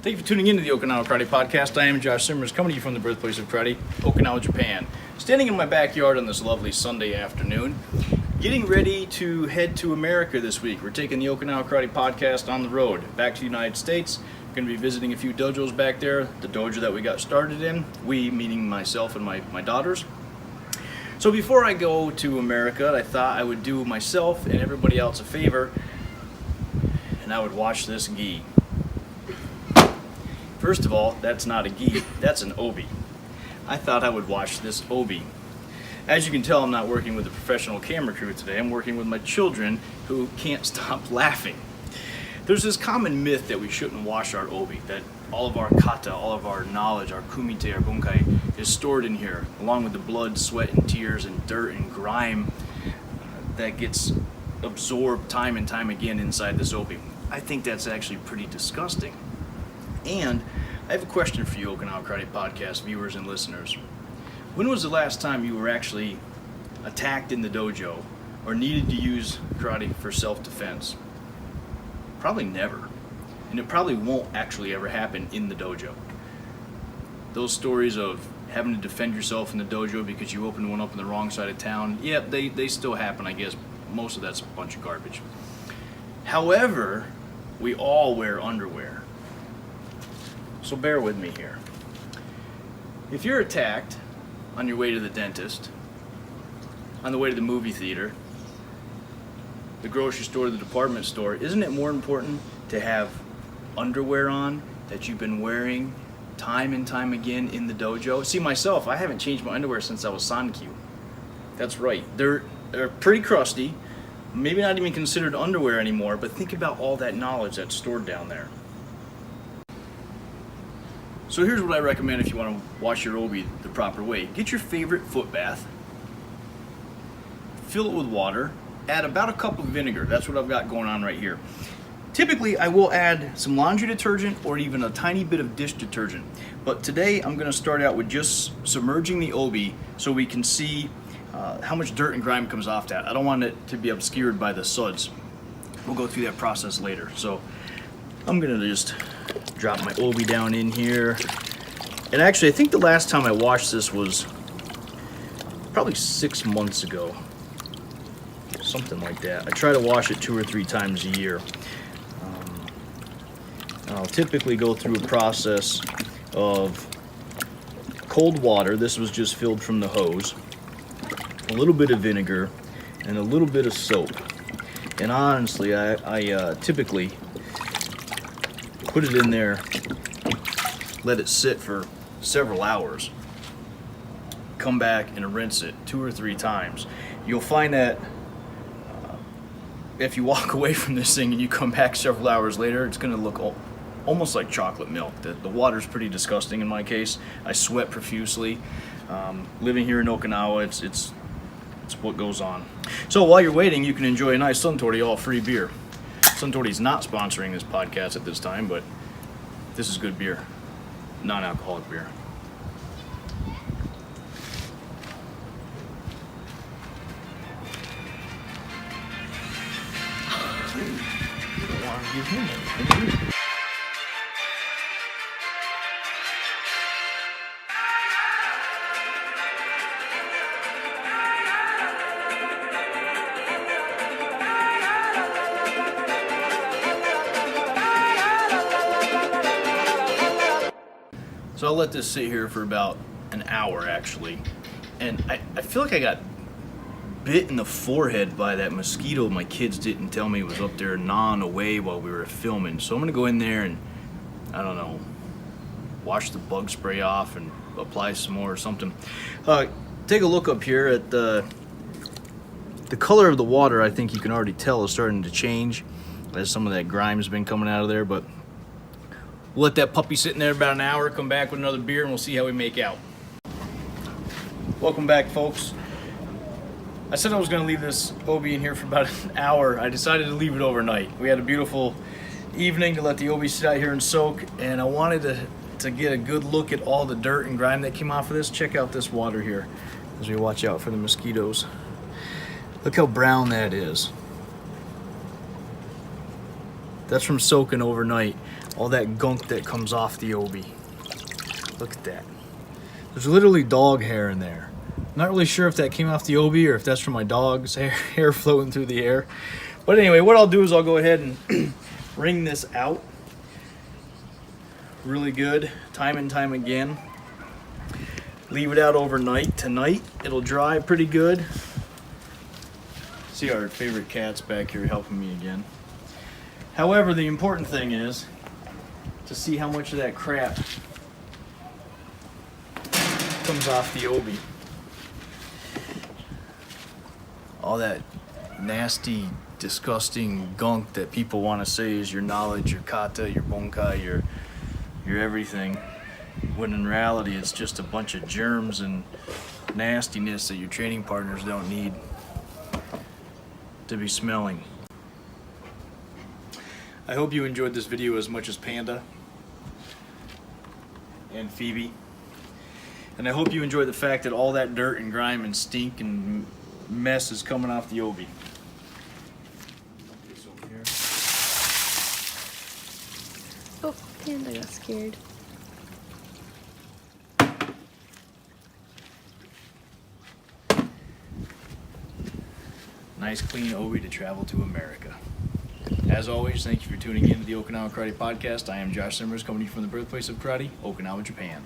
Thank you for tuning into the Okinawa Karate Podcast. I am Josh Simmers, coming to you from the birthplace of karate, Okinawa, Japan. Standing in my backyard on this lovely Sunday afternoon, getting ready to head to America this week. We're taking the Okinawa Karate Podcast on the road, back to the United States. Going to be visiting a few dojos back there, the dojo that we got started in, we meaning myself and my daughters. So before I go to America, I thought I would do myself and everybody else a favor, and I would wash this gi. First of all, that's not a gi, that's an obi. I thought I would wash this obi. As you can tell, I'm not working with a professional camera crew today. I'm working with my children who can't stop laughing. There's this common myth that we shouldn't wash our obi, that all of our kata, all of our knowledge, our kumite, our bunkai is stored in here, along with the blood, sweat, and tears, and dirt and grime that gets absorbed time and time again inside this obi. I think that's actually pretty disgusting. And I have a question for you, Okinawa Karate Podcast viewers and listeners. When was the last time you were actually attacked in the dojo or needed to use karate for self-defense? Probably never. And it probably won't actually ever happen in the dojo. Those stories of having to defend yourself in the dojo because you opened one up on the wrong side of town, yeah, they still happen, I guess. Most of that's a bunch of garbage. However, we all wear underwear. So bear with me here. If you're attacked on your way to the dentist, on the way to the movie theater, the grocery store, the department store, isn't it more important to have underwear on that you've been wearing time and time again in the dojo? See, myself, I haven't changed my underwear since I was Sankyu. That's right. They're pretty crusty, maybe not even considered underwear anymore, but think about all that knowledge that's stored down there. So here's what I recommend if you want to wash your obi the proper way. Get your favorite foot bath, fill it with water, add about a cup of vinegar. That's what I've got going on right here. Typically, I will add some laundry detergent or even a tiny bit of dish detergent. But today, I'm going to start out with just submerging the obi so we can see how much dirt and grime comes off that. I don't want it to be obscured by the suds. We'll go through that process later. So I'm going to just drop my obi down in here. And actually, I think the last time I washed this was probably 6 months ago. Something like that. I try to wash it 2 or 3 times a year. I'll typically go through a process of cold water. This was just filled from the hose. A little bit of vinegar and a little bit of soap. And honestly, I typically put it in there, let it sit for several hours, come back and rinse it 2 or 3 times. You'll find that if you walk away from this thing and you come back several hours later, it's going to look almost like chocolate milk. The water's pretty disgusting in my case. I sweat profusely. Living here in Okinawa, it's what goes on. So while you're waiting, you can enjoy a nice Suntory all-free beer. Suntory's not sponsoring this podcast at this time, but this is good beer. Non-alcoholic beer. You don't want to give him anything. So I'll let this sit here for about an hour actually. And I feel like I got bit in the forehead by that mosquito my kids didn't tell me was up there gnawing away while we were filming. So I'm gonna go in there and, I don't know, wash the bug spray off and apply some more or something. Take a look up here at the color of the water. I think you can already tell is starting to change as some of that grime's been coming out of there, but we'll let that puppy sit in there about an hour, come back with another beer, and we'll see how we make out. Welcome back, folks. I said I was going to leave this obi in here for about an hour. I decided to leave it overnight. We had a beautiful evening to let the obi sit out here and soak, and I wanted to get a good look at all the dirt and grime that came off of this. Check out this water here as we watch out for the mosquitoes. Look how brown that is. That's from soaking overnight. All that gunk that comes off the obi. Look at that. There's literally dog hair in there. I'm not really sure if that came off the obi or if that's from my dog's hair floating through the air. But anyway, what I'll do is I'll go ahead and wring this out really good, time and time again. Leave it out overnight. Tonight, it'll dry pretty good. See our favorite cat's back here helping me again. However, the important thing is to see how much of that crap comes off the obi. All that nasty, disgusting gunk that people want to say is your knowledge, your kata, your bonkai, your everything. When in reality, it's just a bunch of germs and nastiness that your training partners don't need to be smelling. I hope you enjoyed this video as much as Panda and Phoebe. And I hope you enjoy the fact that all that dirt and grime and stink and mess is coming off the obi. Oh, Panda got scared. Nice clean obi to travel to America. As always, thank you for tuning in to the Okinawa Karate Podcast. I am Josh Simmers, coming to you from the birthplace of karate, Okinawa, Japan.